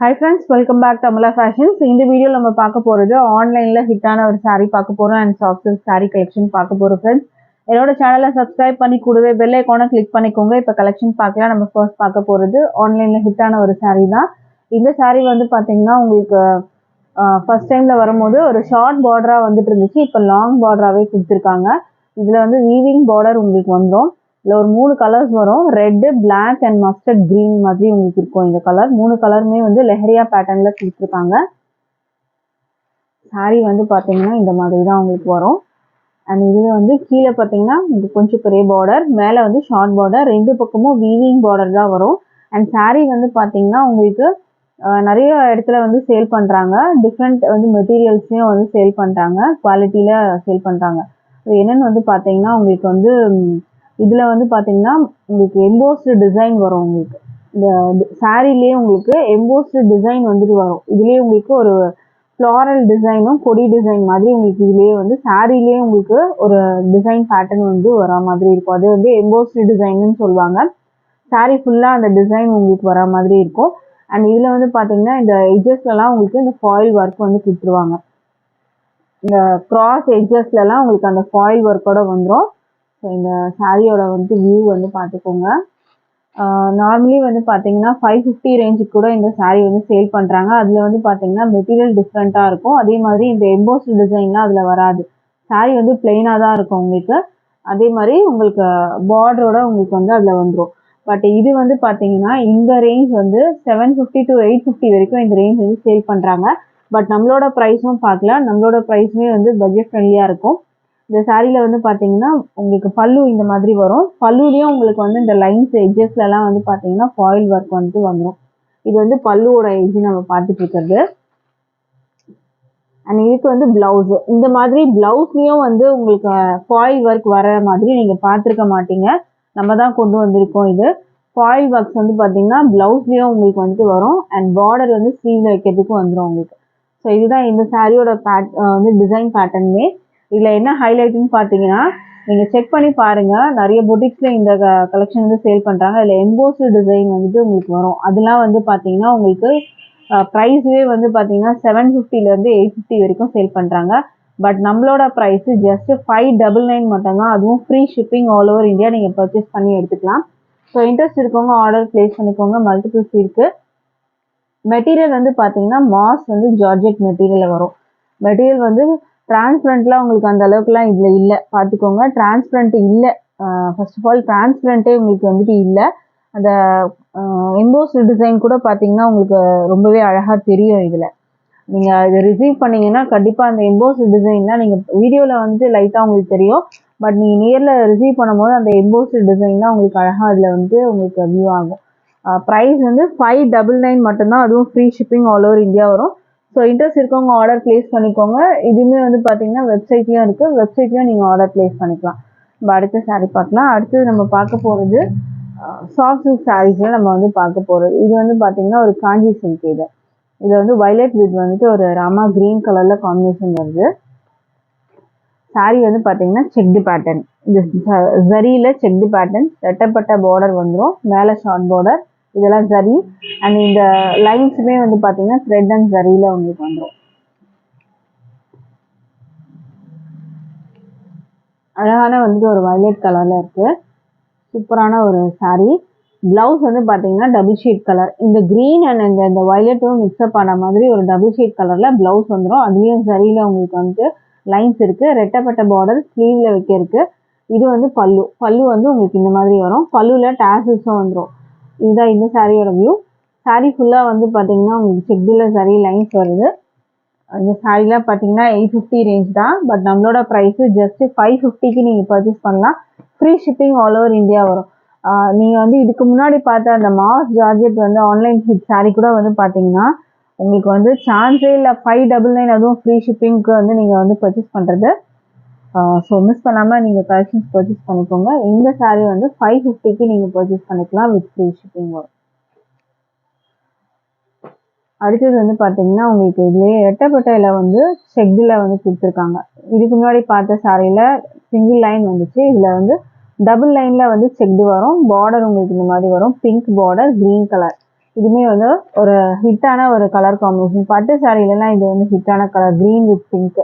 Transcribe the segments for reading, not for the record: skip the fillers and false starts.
Hi friends, welcome back to Amala Fashions. இந்த வீடியோல நம்ம பார்க்க போறது ஆன்லைன்ல ஹிட்டான ஒரு saree பார்க்க போறோம் and soft silk saree collection பார்க்க போறோம் friends. என்னோட சேனலை சப்ஸ்கிரைப் பண்ணி கூடவே பெல் ஐகானை கிளிக் பண்ணிக்கோங்க. இப்போ கலெக்ஷன் பார்க்கலாம். நம்ம ஃபர்ஸ்ட் பார்க்க போறது ஆன்லைன்ல ஹிட்டான ஒரு saree தான். இந்த saree வந்து பாத்தீங்கன்னா உங்களுக்கு ஃபர்ஸ்ட் டைம்ல வரும்போது ஒரு ஷார்ட் பார்டரா வந்துட்டு இருந்துச்சு. இப்போ லாங் பார்டராவே கொடுத்துருக்காங்க. இதுல வந்து வீவிங் பார்டர் உங்களுக்கு வந்துடும். இதில் ஒரு 3 கலர்ஸ் வரும். Red, black and mustard green மாதிரி உங்களுக்கு இருக்கும் இந்த கலர். 3 கலருமே வந்து லெஹரியா பேட்டர்னில் கொடுத்துருக்காங்க. சாரீ வந்து பார்த்தீங்கன்னா இந்த மாதிரி தான் உங்களுக்கு வரும். அண்ட் இதில் வந்து கீழே பார்த்தீங்கன்னா இது கொஞ்சம் பெரிய பார்டர், மேலே வந்து ஷார்ட் பார்டர், 2 பக்கமும் வீவிங் பார்டர் தான் வரும். அண்ட் சாரீ வந்து பார்த்தீங்கன்னா உங்களுக்கு நிறைய இடத்துல வந்து சேல் பண்ணுறாங்க. டிஃப்ரெண்ட் வந்து மெட்டீரியல்ஸையும் வந்து சேல் பண்ணுறாங்க, குவாலிட்டியில் சேல் பண்ணுறாங்க. அது என்னென்னு வந்து பார்த்தீங்கன்னா உங்களுக்கு வந்து இதில் வந்து பார்த்தீங்கன்னா உங்களுக்கு எம்போஸ்டு டிசைன் வரும். உங்களுக்கு இந்த சாரீலேயே உங்களுக்கு எம்போஸ்டு டிசைன் வந்துட்டு வரும். இதுலேயே உங்களுக்கு ஒரு ஃப்ளாரல் டிசைனும் கொடி டிசைன் மாதிரி உங்களுக்கு இதுலேயே வந்து சாரீலேயே உங்களுக்கு ஒரு டிசைன் பேட்டர்ன் வந்து வர மாதிரி இருக்கும். அது வந்து எம்போஸ்டு டிசைன்னு சொல்லுவாங்க. சாரீ ஃபுல்லாக அந்த டிசைன் உங்களுக்கு வர மாதிரி இருக்கும். அண்ட் இதில் வந்து பார்த்தீங்கன்னா இந்த எட்ஜஸ்லலாம் உங்களுக்கு இந்த ஃபாயில் ஒர்க் வந்து கொடுத்துருவாங்க. இந்த கிராஸ் எட்ஜஸ்லலாம் உங்களுக்கு அந்த ஃபாயில் ஒர்க்கோட வந்துடும். ஸோ இந்த சாரியோட வந்து வியூ வந்து பார்த்துக்கோங்க. நார்மலி வந்து பார்த்தீங்கன்னா 550 ரேஞ்சுக்கு கூட இந்த சாரீ வந்து சேல் பண்ணுறாங்க. அதில் வந்து பார்த்தீங்கன்னா மெட்டீரியல் டிஃப்ரெண்ட்டாக இருக்கும். அதே மாதிரி இந்த எம்போஸ்டு டிசைன்லாம் அதில் வராது. சாரீ வந்து பிளெயினாக தான் இருக்கும் உங்களுக்கு. அதே மாதிரி உங்களுக்கு பார்டரோட உங்களுக்கு வந்து அதில் வந்துடும். பட் இது வந்து பார்த்தீங்கன்னா இந்த ரேஞ்ச் வந்து 750 to 850 வரைக்கும் இந்த ரேஞ்ச் வந்து சேல் பண்ணுறாங்க. பட் நம்மளோட ப்ரைஸும் பார்க்கலாம். நம்மளோட ப்ரைஸுமே வந்து பட்ஜெட் ஃப்ரெண்ட்லியாக இருக்கும். இந்த சாரியில் வந்து பார்த்தீங்கன்னா உங்களுக்கு பல்லு இந்த மாதிரி வரும். பல்லுலேயும் உங்களுக்கு வந்து இந்த லைன்ஸ் எட்ஜஸ்லலாம் வந்து பார்த்தீங்கன்னா ஃபாயில் ஒர்க் வந்துட்டு வந்துடும். இது வந்து பல்லுவோட எட்ஜ் நம்ம பார்த்துட்டு இருக்கிறது. அண்ட் இதுக்கு வந்து பிளவுஸு இந்த மாதிரி பிளவுஸ்லேயும் வந்து உங்களுக்கு ஃபாயில் ஒர்க் வர மாதிரி நீங்கள் பார்த்துருக்க மாட்டீங்க. நம்ம தான் கொண்டு வந்திருக்கோம். இது ஃபாயில் ஒர்க்ஸ் வந்து பார்த்தீங்கன்னா பிளவுஸ்லேயும் உங்களுக்கு வந்துட்டு வரும். அண்ட் பார்டர் வந்து ஸ்லீவில் வைக்கிறதுக்கு வந்துடும் உங்களுக்கு. ஸோ இதுதான் இந்த சாரியோட வந்து டிசைன் பேட்டர்னுமே. இதில் என்ன ஹைலைட்னு பார்த்தீங்கன்னா நீங்கள் செக் பண்ணி பாருங்கள். நிறைய பொட்டிக்ஸில் இந்த கலெக்ஷன் வந்து சேல் பண்ணுறாங்க. இதில் எம்போஸ்டு டிசைன் வந்துட்டு உங்களுக்கு வரும். அதெல்லாம் வந்து பார்த்தீங்கன்னா உங்களுக்கு ப்ரைஸே வந்து பார்த்தீங்கன்னா 750லேருந்து 850 வரைக்கும் சேல் பண்ணுறாங்க. பட் நம்மளோட ப்ரைஸு ஜஸ்ட்டு 599 மட்டும்தான். அதுவும் free shipping all over India நீங்கள் பர்ச்சேஸ் பண்ணி எடுத்துக்கலாம். ஸோ இன்ட்ரெஸ்ட் இருக்கவங்க ஆர்டர் ப்ளேஸ் பண்ணிக்கோங்க. மல்டிபிள்ஸ் இருக்குது. மெட்டீரியல் வந்து பார்த்தீங்கன்னா மாஸ் வந்து ஜார்ஜெட் மெட்டீரியலில் வரும். மெட்டீரியல் வந்து டிரான்ஸ்பரண்ட்லாம் உங்களுக்கு அந்த அளவுக்குலாம் இதில் இல்லை. பார்த்துக்கோங்க, டிரான்ஸ்பரண்ட் இல்லை. ஃபர்ஸ்ட் ஆஃப் ஆல் டிரான்ஸ்பரண்ட்டே உங்களுக்கு வந்துட்டு இல்லை. அந்த எம்போஸ்டு டிசைன் கூட பார்த்தீங்கன்னா உங்களுக்கு ரொம்பவே அழகாக தெரியும். இதில் நீங்கள் இதை ரிசீவ் பண்ணிங்கன்னா கண்டிப்பாக அந்த எம்போஸ்டு டிசைன்லாம் நீங்கள் வீடியோவில் வந்து லைட்டாக உங்களுக்கு தெரியும். பட் நீங்கள் நேரில் ரிசீவ் பண்ணும்போது அந்த எம்போஸ்டு டிசைன்லாம் உங்களுக்கு அழகாக அதில் வந்து உங்களுக்கு வியூ ஆகும். ப்ரைஸ் வந்து 599 மட்டும்தான். அதுவும் free shipping all over India வரும். ஸோ இன்ட்ரெஸ்ட் இருக்கவங்க ஆர்டர் ப்ளேஸ் பண்ணிக்கோங்க. இதுவுமே வந்து பார்த்தீங்கன்னா வெப்சைட்லேயும் இருக்குது. வெப்சைட்லேயும் நீங்கள் ஆர்டர் ப்ளேஸ் பண்ணிக்கலாம். நம்ம அடுத்த சாரீ பார்க்கலாம். அடுத்தது நம்ம பார்க்க போகிறது சாஃப்ட் சில்க் சாரீஸில் நம்ம வந்து பார்க்க போகிறது. இது வந்து பார்த்தீங்கன்னா ஒரு காஞ்சி சில்க். இது வந்து வயலட் வித் வந்துட்டு ஒரு ராமா கிரீன் கலரில் காம்பினேஷன் வருது. சாரீ வந்து பார்த்தீங்கன்னா செக்டு பேட்டர்ன். இந்த ஜரியில் செக்டு பேட்டர்ன், ரெட்டப்பட்ட பார்டர் வந்துடும். மேலே ஷார்ட் பார்டர், இதெல்லாம் ஜரி. அண்ட் இந்த லைன்ஸுமே வந்து பார்த்தீங்கன்னா த்ரெட் அண்ட் ஜரியில் உங்களுக்கு வந்துடும். அழகான வந்துட்டு ஒரு வயலட் கலரில் இருக்குது. சூப்பரான ஒரு சாரீ. பிளவுஸ் வந்து பார்த்தீங்கன்னா டபுள் ஷேட் கலர். இந்த க்ரீன் அண்ட் இந்த வயலட்டும் மிக்ஸ்அப் ஆன மாதிரி ஒரு டபுள் ஷேட் கலரில் பிளவுஸ் வந்துடும். அதுலேயும் ஜரியில் உங்களுக்கு வந்துட்டு லைன்ஸ் இருக்குது. ரெட்டப்பட்ட பார்டர் ஸ்லீவில் வைக்கிறதுக்கு. இது வந்து பல்லு. பல்லு வந்து உங்களுக்கு இந்த மாதிரி வரும். பல்லுவில் டாசல்ஸும் வந்துடும். இதுதான் இந்த சாரியோட வியூ. சாரீ ஃபுல்லாக வந்து பார்த்தீங்கன்னா உங்களுக்கு செக்டில் சாரீ லைன்ஸ் வருது. இந்த சாரீலாம் பார்த்தீங்கன்னா 850 ரேஞ்ச் தான். பட் நம்மளோட ப்ரைஸு ஜஸ்ட்டு 550க்கு நீங்கள் பர்ச்சேஸ் பண்ணலாம். Free shipping all over India வரும். நீங்கள் வந்து இதுக்கு முன்னாடி பார்த்த அந்த மாஸ் ஜார்ஜெட் வந்து ஆன்லைன் ஹிட் சாரீ கூட வந்து பார்த்தீங்கன்னா உங்களுக்கு வந்து சான்ஸே இல்லை. 599 அதுவும் ஃப்ரீ ஷிப்பிங்க்கு வந்து நீங்கள் வந்து பர்ச்சேஸ் பண்ணுறது. ஸோ மிஸ் பண்ணாமல் நீங்கள் கலெக்ஷன்ஸ் பர்ச்சேஸ் பண்ணிக்கோங்க. இந்த சாரீ வந்து 550க்கு நீங்கள் பர்ச்சேஸ் பண்ணிக்கலாம் வித் ஃப்ரீ ஷிப்பிங் வரும். அடுத்தது வந்து பார்த்தீங்கன்னா உங்களுக்கு இதுலேயே ரெட்டப்பட்டையில் வந்து செக்டில் வந்து கொடுத்துருக்காங்க. இதுக்கு முன்னாடி பார்த்த சாரியில் சிங்கிள் லைன் வந்துச்சு. இதில் வந்து டபுள் லைனில் வந்து செக்டு வரும். பார்டர் உங்களுக்கு இந்த மாதிரி வரும். Pink border, green colour. இதுவுமே வந்து ஒரு ஹிட்டான ஒரு கலர் காம்பினேஷன். பட்டு சாரீலலாம் இது வந்து ஹிட்டான கலர். Green with pink.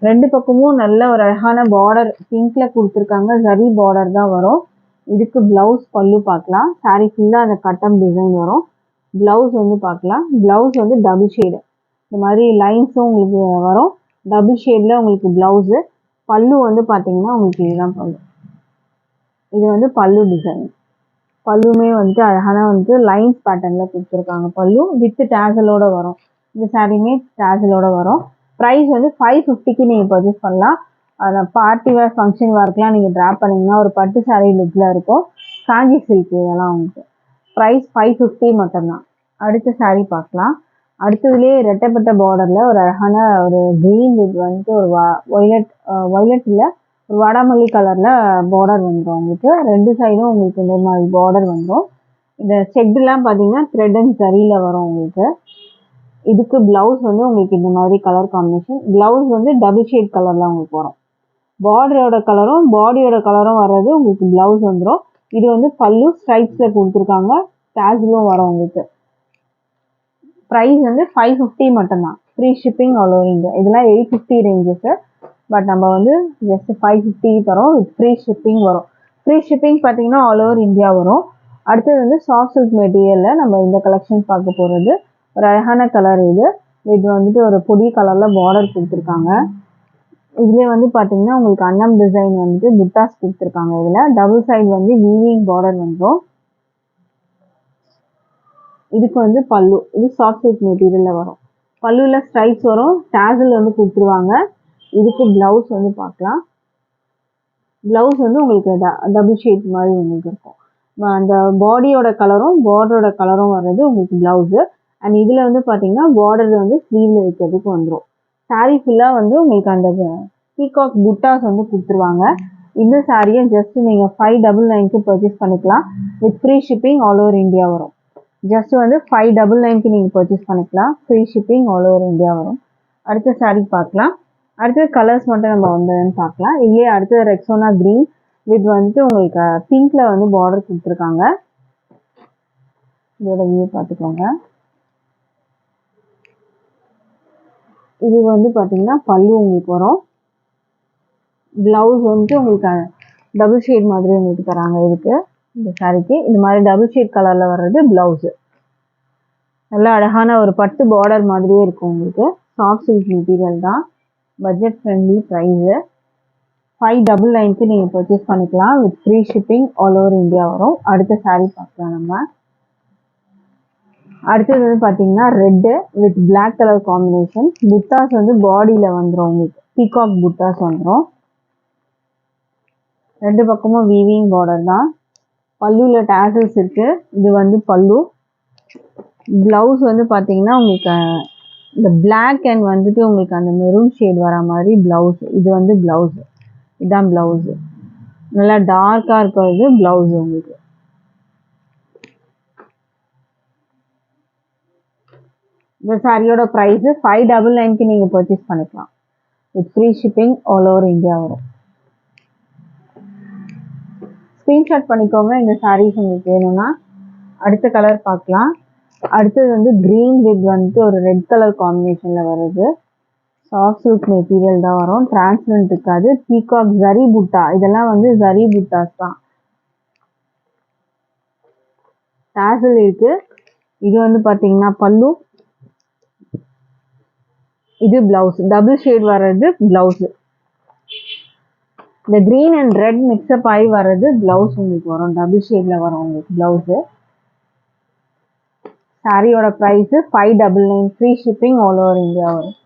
2 பக்கமும் நல்ல ஒரு அழகான பார்டர் பிங்க்ல கொடுத்துருக்காங்க. ஜரி பார்டர் தான் வரும். இதுக்கு பிளவுஸ் பல்லு பார்க்கலாம். சாரீ ஃபுல்லாக அந்த கட்டம் டிசைன் வரும். பிளவுஸ் வந்து பார்க்கலாம். பிளவுஸ் வந்து டபுள் ஷேடு. இந்த மாதிரி லைன்ஸும் உங்களுக்கு வரும். டபுள் ஷேடில் உங்களுக்கு பிளவுஸு. பல்லு வந்து பார்த்தீங்கன்னா உங்களுக்கு இதுதான் பல்லு. இது வந்து பல்லு டிசைன். பல்லுமே வந்துட்டு அழகான வந்து லைன்ஸ் பேட்டர்னில் கொடுத்துருக்காங்க. பல்லு வித் டேசலோட வரும். இந்த சாரீமே டேசலோட வரும். ப்ரைஸ் வந்து 550க்கு நீங்கள் பர்ச்சேஸ் பண்ணலாம். அதை பார்ட்டி வேர் ஃபங்க்ஷன் ஒர்க்லாம் நீங்கள் ட்ராப் பண்ணிங்கன்னா ஒரு பட்டு சாரீ லுக்கில் இருக்கும். காஞ்சி சில்க் இதெல்லாம் உங்களுக்கு. ப்ரைஸ் 550 மட்டும்தான். அடுத்த சாரீ பார்க்கலாம். அடுத்ததுலேயே ரெட்டைப்பட்ட பார்டரில் ஒரு அழகான ஒரு க்ரீன் இது வந்துட்டு ஒரு ஒய்லட்டில் ஒரு வடமல்லி கலரில் பார்டர் வந்துடும் உங்களுக்கு. 2 சைடும் உங்களுக்கு இந்த மாதிரி பார்டர் வந்துடும். இந்த செக்டெலாம் பார்த்தீங்கன்னா த்ரெட் அண்ட் சரியில் வரும் உங்களுக்கு. இதுக்கு பிளவுஸ் வந்து உங்களுக்கு இந்த மாதிரி கலர் காம்பினேஷன். பிளவுஸ் வந்து டபுள் ஷேட் கலரில் உங்களுக்கு வரும். பார்டரோட கலரும் பாடியோட கலரும் வர்றது உங்களுக்கு பிளவுஸ் வந்துடும். இது வந்து பல்லு ஸ்ட்ரைப்ஸில் கொடுத்துருக்காங்க. டேஸ்லும் வரும் உங்களுக்கு. ப்ரைஸ் வந்து 550 மட்டும்தான். Free shipping all over India. இதெல்லாம் 850 ரேஞ்சஸ். பட் நம்ம வந்து ஜஸ்ட் 550 தரோம். வித் ஃப்ரீ ஷிப்பிங் வரும். ஃப்ரீ ஷிப்பிங் பார்த்தீங்கன்னா ஆல் ஓவர் இந்தியா வரும். அடுத்தது வந்து சாஃப்ட் சில்க் மெட்டீரியலில் நம்ம இந்த கலெக்ஷன் பார்க்க போகிறது. ஒரு அழகான கலர் இது. இது வந்துட்டு ஒரு பொடி கலரில் பார்டர் கொடுத்துருக்காங்க. இதுலேயே வந்து பார்த்தீங்கன்னா உங்களுக்கு அன்னம் டிசைன் வந்துட்டு புட்டாஸ் கொடுத்துருக்காங்க. இதில் டபுள் சைடு வந்து வீவிங் பார்டர் வந்துடும். இதுக்கு வந்து பல்லு. இது சாஃப்ட் சில்க் மெட்டீரியலில் வரும். பல்லுவில் ஸ்ட்ரைப்ஸ் வரும். டேசல் வந்து கொடுத்துருவாங்க. இதுக்கு பிளவுஸ் வந்து பார்க்கலாம். பிளவுஸ் வந்து உங்களுக்கு டபுள் ஷேட் மாதிரி உங்களுக்கு இருக்கும். அந்த பாடியோட கலரும் பார்டரோட கலரும் வர்றது உங்களுக்கு பிளவுஸு. அண்ட் இதில் வந்து பார்த்தீங்கன்னா பார்டர் வந்து ஸ்லீவில் வைக்கிறதுக்கு வந்துடும். சாரீ ஃபுல்லாக வந்து உங்களுக்கு அந்த பீகாக் புட்டாஸ் வந்து கொடுத்துருவாங்க. இந்த சாரியை ஜஸ்ட் நீங்கள் 599க்கு பர்ச்சேஸ் பண்ணிக்கலாம். With free shipping all over India வரும். ஜஸ்ட் வந்து 599க்கு நீங்கள் பர்ச்சேஸ் பண்ணிக்கலாம். Free shipping all over India வரும். அடுத்த சாரீ பார்க்கலாம். அடுத்தது கலர்ஸ் மட்டும் நம்ம வந்ததுன்னு பார்க்கலாம். இதுலேயே அடுத்தது ரெக்ஸோனா க்ரீன் வித் வந்துட்டு உங்களுக்கு பிங்க்ல வந்து பார்டர் கொடுத்துருக்காங்க. இதோட வியூ பார்த்துக்கோங்க. இது வந்து பார்த்தீங்கன்னா பல்லு உங்களுக்கு வரும். பிளவுஸ் வந்துட்டு உங்களுக்கு டபுள் ஷேட் மாதிரி உங்களுக்கு தராங்க. இதுக்கு இந்த சாரிக்கு இந்த மாதிரி டபுள் ஷேட் கலரில் வர்றது பிளவுஸு. நல்லா அழகான ஒரு பட்டு பார்டர் மாதிரியே இருக்கும் உங்களுக்கு. சாஃப்ட் சில்க் மெட்டீரியல் தான். Budget friendly price. 599க்கு நீங்கள் பர்ச்சேஸ் பண்ணிக்கலாம். With free shipping all over India வரும். அடுத்த சாரீ பார்க்கலாம் நம்ம. அடுத்தது வந்து பார்த்தீங்கன்னா red with black colour combination. புட்டாஸ் வந்து பாடியில் வந்துடும் உங்களுக்கு. பீகாக் புட்டாஸ் வந்துடும். 2 பக்கமும் வீவிங் பார்டர் தான். பல்லுவில் டேசல்ஸ் இருக்குது. இது வந்து பல்லு. பிளவுஸ் வந்து பார்த்தீங்கன்னா உங்களுக்கு இந்த பிளாக் அண்ட் வந்துட்டு உங்களுக்கு அந்த மெரூன் ஷேட் வர மாதிரி பிளவுஸ். இது வந்து பிளவுஸு. இதுதான் பிளவுஸு. நல்லா டார்க்காக இருக்கிறது பிளவுஸ் உங்களுக்கு. இந்த சாரியோட ப்ரைஸு 599க்கு நீங்கள் பர்ச்சேஸ் பண்ணிக்கலாம். With free shipping all over India வரும். ஸ்க்ரீன்ஷாட் பண்ணிக்கோங்க இந்த சாரீஸ் உங்களுக்கு வேணும்னா. அடுத்த கலர் பார்க்கலாம். அடுத்தது வந்து க்ரீன் வித் வந்துட்டு ஒரு ரெட் கலர் காம்பினேஷனில் வருது. சாஃப்ட் சில்க் மெட்டீரியல் தான் வரும். டிரான்ஸ்பரண்ட் இருக்காது. பீகாக் ஜரி புட்டா. இதெல்லாம் வந்து ஜரி புட்டாஸ் தான். டேசல் இருக்கு. இது வந்து பார்த்தீங்கன்னா பல்லு. இது பிளவுஸ். டபுள் ஷேட் வர்றது பிளவுஸ். இந்த க்ரீன் அண்ட் ரெட் மிக்ஸ்அப் ஆகி வர்றது பிளவுஸ் உங்களுக்கு வரும். டபுள் ஷேடில் வரும் உங்களுக்கு பிளவுஸு. சாரியோட price 599. Free shipping all over India வரும்.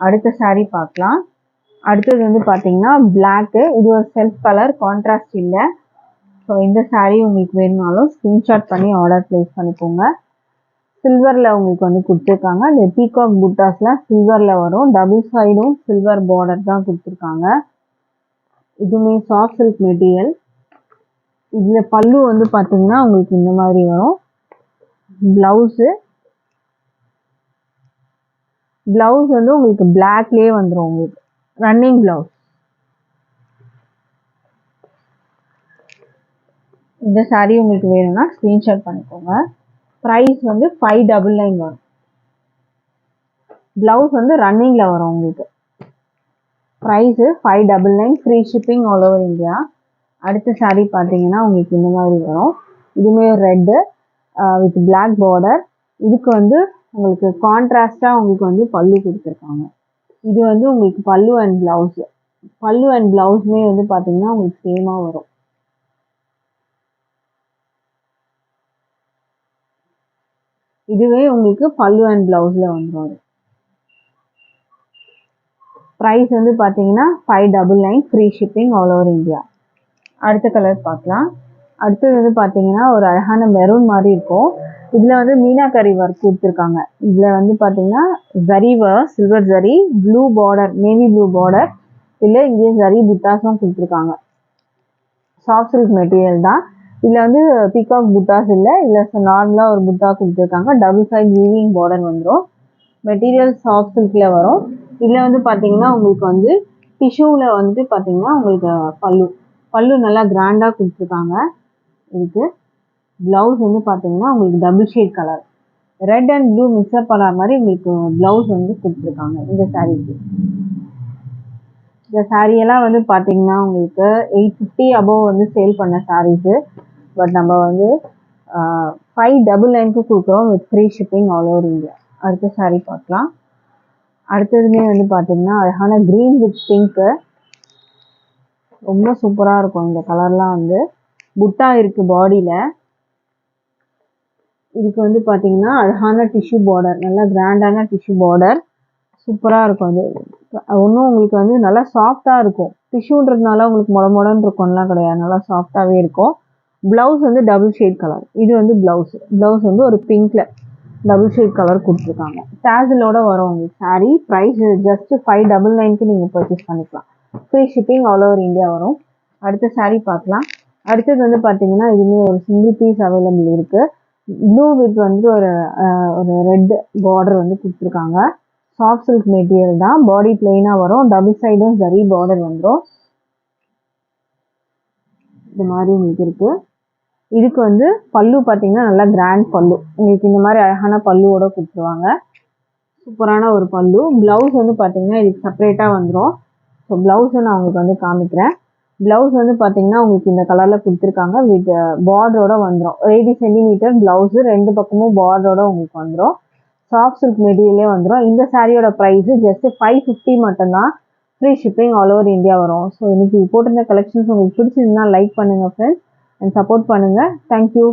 அடுத்த சாரீ பார்க்கலாம். அடுத்தது வந்து பார்த்தீங்கன்னா பிளாக்கு. இது ஒரு செல்ஃப் கலர், கான்ட்ராஸ்ட் இல்லை. ஸோ இந்த சாரீ உங்களுக்கு வேணும்னாலும் ஸ்க்ரீன்ஷாட் பண்ணி ஆர்டர் ப்ளேஸ் பண்ணிக்கோங்க. சில்வரில் உங்களுக்கு வந்து கொடுத்துருக்காங்க. இந்த பீகாக் புட்டாஸ்லாம் சில்வரில் வரும். டபுள் சைடும் சில்வர் பார்டர் தான் கொடுத்துருக்காங்க. இதுவுமே சாஃப்ட் சில்க் மெட்டீரியல். இதில் பல்லு வந்து பார்த்தீங்கன்னா உங்களுக்கு இந்த மாதிரி வரும். பிளவுஸு வந்து உங்களுக்கு பிளாக்லேயே வந்துடும் உங்களுக்கு. Running blouse. இந்த சாரீ உங்களுக்கு வேணும்னா ஸ்க்ரீன்ஷாட் பண்ணிக்கோங்க. ப்ரைஸ் வந்து 599 வரும். ப்ளவுஸ் வந்து ரன்னிங்கில் வரும் உங்களுக்கு. Price 599, free shipping all over India. அடுத்த சாரீ பார்த்தீங்கன்னா உங்களுக்கு இந்த மாதிரி வரும். இதுவுமே ரெட்டு வித் பிளாக் பார்டர். இதுக்கு வந்து உங்களுக்கு கான்ட்ராஸ்டாக உங்களுக்கு வந்து பல்லு கொடுத்துருக்காங்க. இது வந்து உங்களுக்கு பல்லு அண்ட் ப்ளவுஸு. பல்லு அண்ட் ப்ளவுஸுமே வந்து பார்த்தீங்கன்னா உங்களுக்கு சேமாக வரும். இதுவே உங்களுக்கு பல்லு அண்ட் ப்ளவுஸில் வந்துடும். ப்ரைஸ் வந்து பார்த்தீங்கன்னா 599, free shipping all over India. அடுத்த கலர் பார்க்கலாம். அடுத்தது வந்து பார்த்தீங்கன்னா ஒரு அழகான மெரூன் மாதிரி இருக்கும். இதில் வந்து மீனாக்கரி ஒர்க் கொடுத்துருக்காங்க. இதில் வந்து பார்த்தீங்கன்னா zari work, silver zari, blue border, navy blue border. இல்லை இங்கேயும் ஜரி புட்டாஸும் கொடுத்துருக்காங்க. சாஃப்ட் சில்க் மெட்டீரியல் தான். இதில் வந்து பீகாக் புட்டாஸ் இல்லை, இதில் நார்மலாக ஒரு புட்டா கொடுத்துருக்காங்க. டபுள் சைட் வீவிங் பார்டர் வந்துடும். மெட்டீரியல் சாஃப்ட் சில்கில் வரும். இதில் வந்து பார்த்தீங்கன்னா உங்களுக்கு வந்து டிஷ்யூவில் வந்து பார்த்தீங்கன்னா உங்களுக்கு பல்லு நல்லா கிராண்டாக கொடுத்துருக்காங்க. இதுக்கு ப்ளவுஸ் வந்து பார்த்தீங்கன்னா உங்களுக்கு double shade colour, red and blue mix up பண்ண மாதிரி உங்களுக்கு ப்ளவுஸ் வந்து கொடுத்துருக்காங்க இந்த சாரீக்கு. இந்த சாரியெல்லாம் வந்து பார்த்தீங்கன்னா உங்களுக்கு 850 அபோவ் வந்து சேல் பண்ண சாரீஸு. பட் நம்ம வந்து 599க்கு கொடுக்குறோம் with free shipping all over India. அடுத்த சாரீ பார்க்கலாம். அடுத்ததுமே வந்து பார்த்தீங்கன்னா அழகான க்ரீன் வித் பிங்க்கு, ரொம்ப சூப்பராக இருக்கும். இந்த கலர்லாம் வந்து புட்டா இருக்குது பாடியில். இதுக்கு வந்து பார்த்தீங்கன்னா அழகான டிஷ்யூ பார்டர், நல்லா கிராண்டான டிஷ்யூ பார்டர், சூப்பராக இருக்கும். அது ஒன்றும் உங்களுக்கு வந்து நல்லா சாஃப்டாக இருக்கும். டிஷ்யூன்றதுனால உங்களுக்கு மொடன்னு இருக்கும்லாம் கிடையாது, நல்லா சாஃப்டாகவே இருக்கும். ப்ளவுஸ் வந்து டபுள் ஷேட் கலர். இது வந்து ப்ளவுஸ் வந்து ஒரு பிங்க்கில் டபுள் ஷேட் கலர் கொடுத்துருக்காங்க. டேசலோட வரும் உங்களுக்கு சாரீ. ப்ரைஸ் ஜஸ்ட் 599க்கு நீங்கள் பர்ச்சேஸ் பண்ணிக்கலாம். Free shipping all over India வரும். அடுத்த சாரீ பார்க்கலாம். அடுத்தது வந்து பார்த்தீங்கன்னா இதுவுமே ஒரு சிங்கிள் பீஸ் அவைலபிள் இருக்குது. ப்ளூ வித் வந்து ஒரு ரெட் பார்டர் வந்து கொடுத்துருக்காங்க. சாஃப்ட் சில்க் மெட்டீரியல் தான். பாடி பிளெயினாக வரும். டபுள் சைடும் ஜரி பார்டர் வந்துடும். இந்த மாதிரி உங்களுக்கு இருக்குது. இதுக்கு வந்து பல்லு பார்த்தீங்கன்னா நல்லா கிராண்ட் பல்லு. உங்களுக்கு இந்த மாதிரி அழகான பல்லுவோட கொடுத்துருவாங்க. சூப்பரான ஒரு பல்லு. ப்ளவுஸ் வந்து பார்த்தீங்கன்னா இதுக்கு செப்பரேட்டாக வந்துடும். ஸோ ப்ளவுஸை நான் உங்களுக்கு வந்து காமிக்கிறேன். ப்ளவுஸ் வந்து பார்த்தீங்கன்னா உங்களுக்கு இந்த கலரில் கொடுத்துருக்காங்க. வித் பார்டரோட வந்துடும். 80 சென்டிமீட்டர் ப்ளவுஸு, ரெண்டு பக்கமும் பார்டரோட உங்களுக்கு வந்துடும். சாஃப்ட் சில்க் மெட்டீரியலே வந்துடும். இந்த சாரியோட ப்ரைஸு ஜஸ்ட் 550 மட்டும்தான். Free shipping all over India வரும். ஸோ இன்றைக்கி போட்டிருந்த கலெக்ஷன்ஸ் உங்களுக்கு பிடிச்சிருந்தா லைக் பண்ணுங்கள் ஃப்ரெண்ட்ஸ் அண்ட் சப்போர்ட் பண்ணுங்கள். தேங்க்யூ.